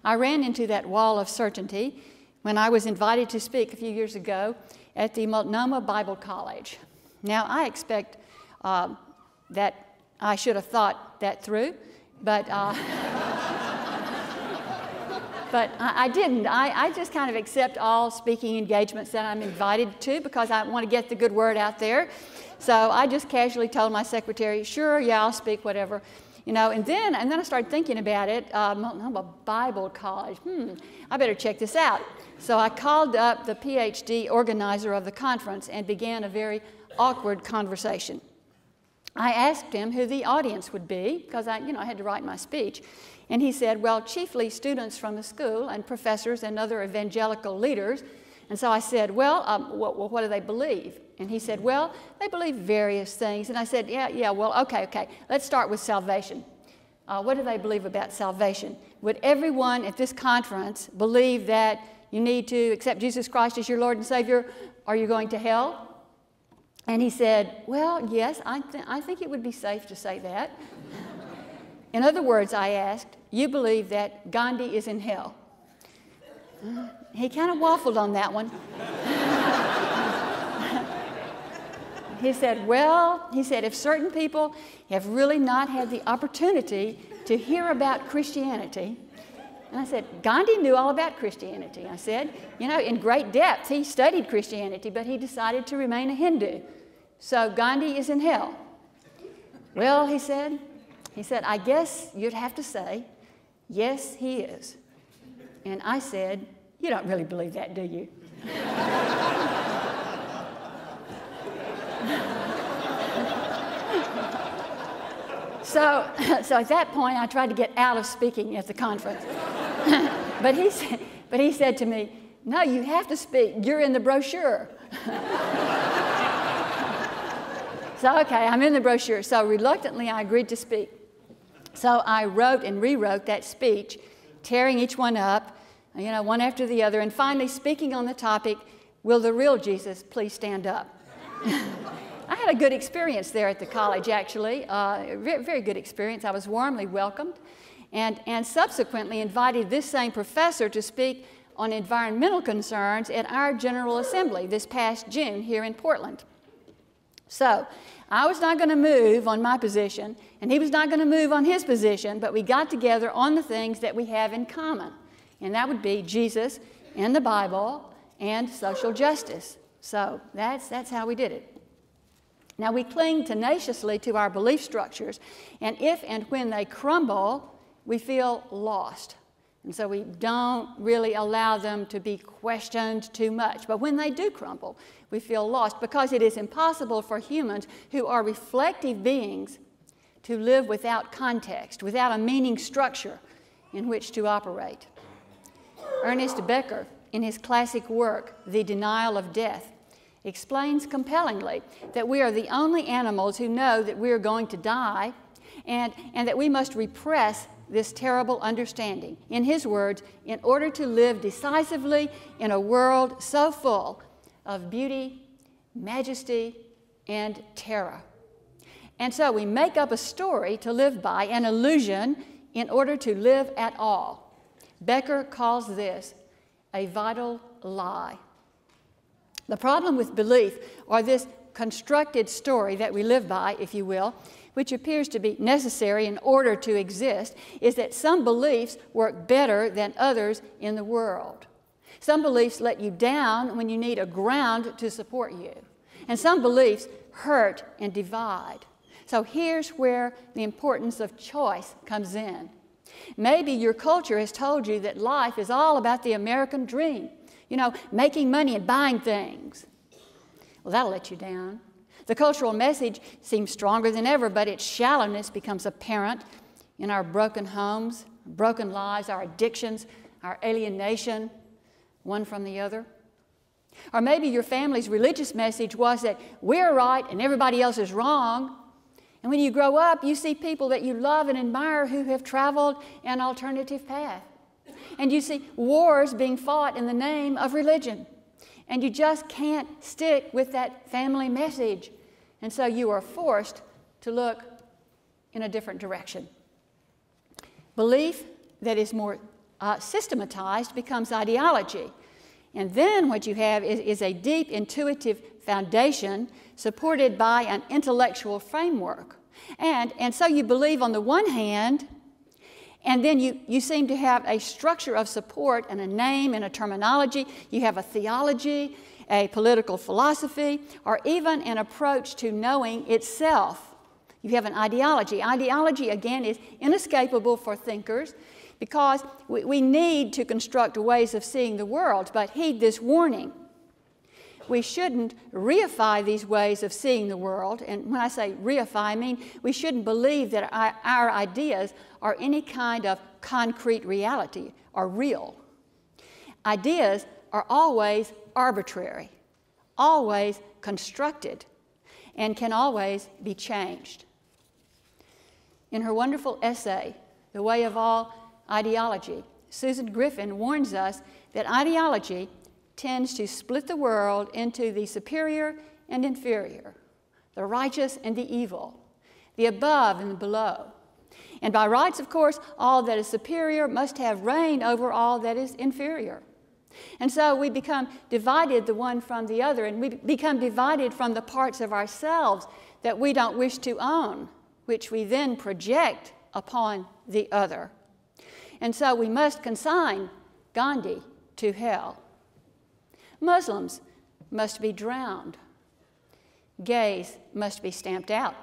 I ran into that wall of certainty when I was invited to speak a few years ago at the Multnomah Bible College. Now, I expect that I should have thought that through, but but I didn't. I just kind of accept all speaking engagements that I'm invited to because I want to get the good word out there. So I just casually told my secretary, sure, yeah, I'll speak, whatever. You know, and then I started thinking about it. Multnomah Bible College. I better check this out. So I called up the PhD organizer of the conference and began a very awkward conversation. I asked him who the audience would be because I had to write my speech. And he said, well, chiefly students from the school and professors and other evangelical leaders. And so I said, well, what do they believe? And he said, well, they believe various things. And I said, yeah, well, okay, let's start with salvation. What do they believe about salvation? Would everyone at this conference believe that you need to accept Jesus Christ as your Lord and Savior? Are you going to hell? And he said, well, yes, I think it would be safe to say that. In other words, I asked, you believe that Gandhi is in hell? He kind of waffled on that one. He said, if certain people have really not had the opportunity to hear about Christianity, and I said, Gandhi knew all about Christianity. I said, in great depth. He studied Christianity, but he decided to remain a Hindu. So Gandhi is in hell. Well, he said, I guess you'd have to say, yes, he is. And I said, you don't really believe that, do you? So at that point, I tried to get out of speaking at the conference. But he said to me, no, you have to speak. You're in the brochure. So, okay, I'm in the brochure. So reluctantly, I agreed to speak. So I wrote and rewrote that speech, tearing each one up, one after the other, and finally speaking on the topic, will the real Jesus please stand up? I had a good experience there at the college, actually, very, very good experience. I was warmly welcomed and subsequently invited this same professor to speak on environmental concerns at our General Assembly this past June here in Portland. So I was not going to move on my position, and he was not going to move on his position, but we got together on the things that we have in common, and that would be Jesus and the Bible and social justice. So that's how we did it. Now, we cling tenaciously to our belief structures, and if and when they crumble, we feel lost. And so we don't really allow them to be questioned too much. But when they do crumble, we feel lost because it is impossible for humans who are reflective beings to live without context, without a meaning structure in which to operate. Ernest Becker, in his classic work, The Denial of Death, explains compellingly that we are the only animals who know that we are going to die and that we must repress this terrible understanding. In his words, in order to live decisively in a world so full of beauty, majesty, and terror. And so we make up a story to live by, an illusion, in order to live at all. Becker calls this a vital lie. The problem with belief, or this constructed story that we live by, if you will, which appears to be necessary in order to exist, is that some beliefs work better than others in the world. Some beliefs let you down when you need a ground to support you. And some beliefs hurt and divide. So here's where the importance of choice comes in. Maybe your culture has told you that life is all about the American dream, making money and buying things. Well, that'll let you down. The cultural message seems stronger than ever, but its shallowness becomes apparent in our broken homes, broken lives, our addictions, our alienation, one from the other. Or maybe your family's religious message was that we're right and everybody else is wrong. And when you grow up, you see people that you love and admire who have traveled an alternative path. And you see wars being fought in the name of religion. And you just can't stick with that family message. And so you are forced to look in a different direction. Belief that is more systematized, becomes ideology. And then what you have is a deep intuitive foundation supported by an intellectual framework. And so you believe on the one hand, and then you seem to have a structure of support and a name and a terminology. You have a theology, a political philosophy, or even an approach to knowing itself. You have an ideology. Ideology, again, is inescapable for thinkers because we need to construct ways of seeing the world, but heed this warning. We shouldn't reify these ways of seeing the world, and when I say reify, I mean we shouldn't believe that our ideas are any kind of concrete reality or real. Ideas are always arbitrary, always constructed, and can always be changed. In her wonderful essay, The Way of All Ideology, Susan Griffin warns us that ideology tends to split the world into the superior and inferior, the righteous and the evil, the above and the below. And by rights, of course, all that is superior must have reign over all that is inferior. And so we become divided the one from the other, and we become divided from the parts of ourselves that we don't wish to own, which we then project upon the other. And so we must consign Gandhi to hell. Muslims must be drowned. Gays must be stamped out.